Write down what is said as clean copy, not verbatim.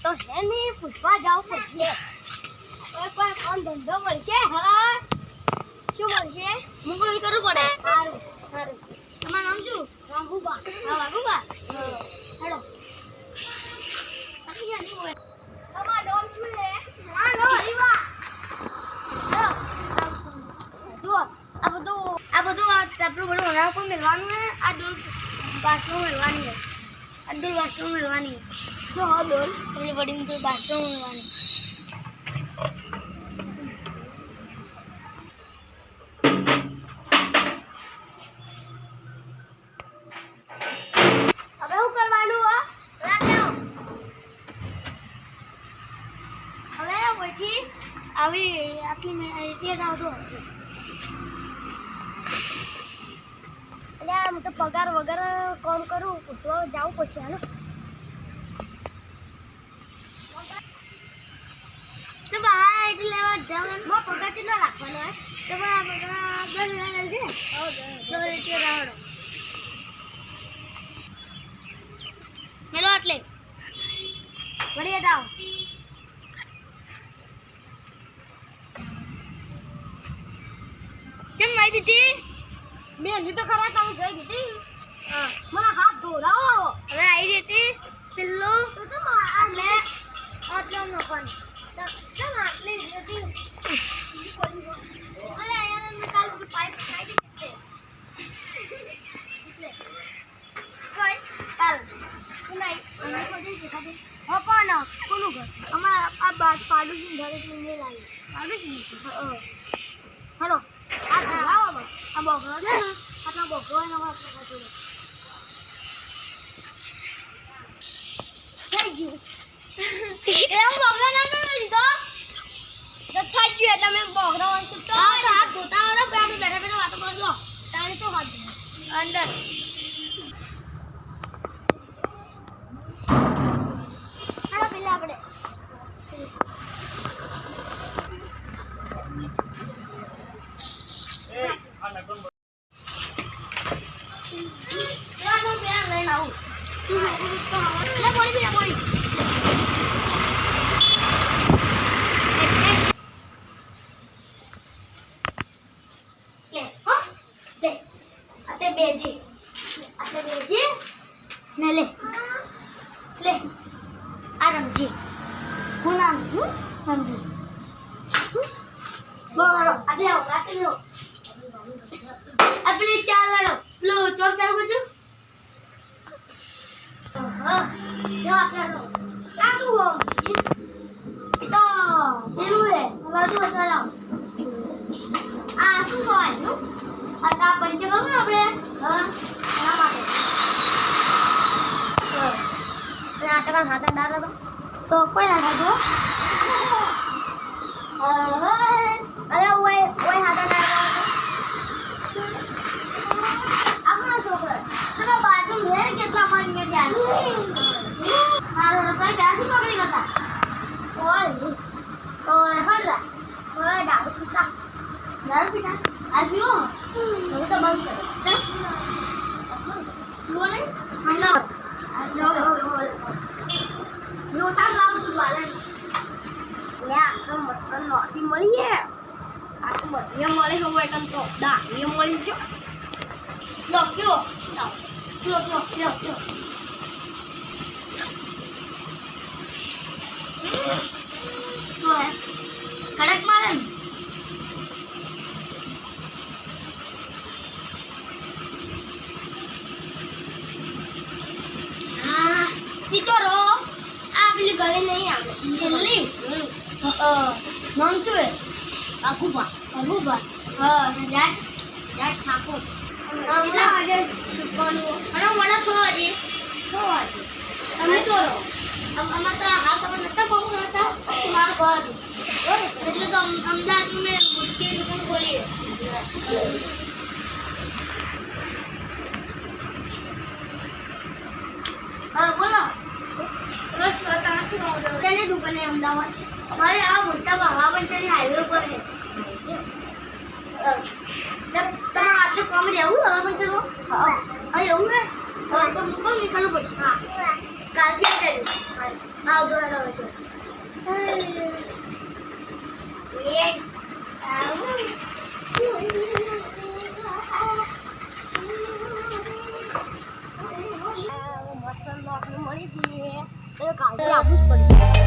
તો હે નહીં પૂછવા જાવ પછી કોઈ કોણ ધંધો મળશે હા શું મળશે હું કોઈ કરવું પડે સારું સારું તમારું નામ શું રાઘુબા હા રાઘુબા હેડો તમારું નામ શું છે હા નો હરીવા હેડો જુઓ આ બધું આપણું બધું હરાવ કોઈ મેળવાનું હે આ દોલ બાથરૂમ મેળવાની હે આ દોલ બાથરૂમ મેળવાની તો હા દોલ એટલે બડી દોલ બાથરૂમ મેળવાની હવે શું કરવાનું હો રાખ્યો હવે પછી આવી આટલી મિનિટ આવતો હું તો પગાર વગર કામ કરું પૂછવા જાઉં પછી હાલો તો બહાર એટલે લેવા જાઉં પગાર કેટલો રાખવાનો હોય તો પગાર 10,000 છે તો એટલે રાવડો હેલો એટલે વળી જાઓ કેમ મારી દીધી મેં લીધો ખરા તમે જોઈ દીધી હા મને હાથ ધોરાવો હવે આવી જતી પેલો તો એટલે આટલો નો પણ તો આટલી જતી અરે યાર મેં કાલ પાઇપ ખાઈ દીધી એટલે કોઈ કાલ નહીં અમે કોઈ દેખાતી હો કોણ કોનું ઘર અમાર આ બાદ પાડું ઘરે લઈને લાવી પાડું હેલો આ ધરાવો આ બોકરો છે ને આટલા બોકરો એનો વાપરો થઈ ગયું એમ બોકરો ના લીધો તો થઈ ગયું એટલે મેં બોકરો તો હાથ ધોતા હોય ને આપણે બેઠા બેઠા વાતો કરજો તારે તો હાથ અંદર હાલો પેલા આપણે अपने चाल लो चौक चाल कुछ जो आपने लो आसू हो itu biru है lalu ada आसू हो है आता पंचे करू ना આપણે ના માટે તો આ ટકા હાથ ડાળ તો કોઈ ના ખાજો અરે ઓય હાથ ડાળ આપનો છોકરો તમે બાજુ હે કેટલા મારી ત્યાં મારો તો ક્યાં નોકરી કરતા ઓય હળદા ઓય દારૂ પીતા આજો હવે તો બંધ કર ચલ બોલે હાલો નો તા લાવ તું વાલે યા તો મસ્ત નોટી મળી હે આ તો બધી મળે હોય કન તો દારૂ મળી ગયો લો લો લો લો લો લો તો હે કડક મારે હા ચીચોરો આ પેલી ગલે નહીં આવે છેલ્લી નામ શું હે અગુબા હા જાટ ઠાકોર હમણાં આજે છૂટવાનું અને મને 6 વાગે તમે ચોરો અમાર તો હાલ તમે નતા કોમ કરતા મારું ઘર એટલે તો અમદાવાદ મેં મોટી દુકાન ખોલી હા બોલો રસ તમે શું કહો છો તેને દુકાને અમદાવાદ અમારે આ મોટા ભાવા પંચાયત હાઈવે ઉપર છે તમે આટલે કોમ રહેવું હવે પંચાયત હા એવું હે તો મુકો નીકળવું પડશે હા કાલથી આવજો તો એ મસ્ત નોકરી મળી હતી એ કાલથી આપવું જ પડશે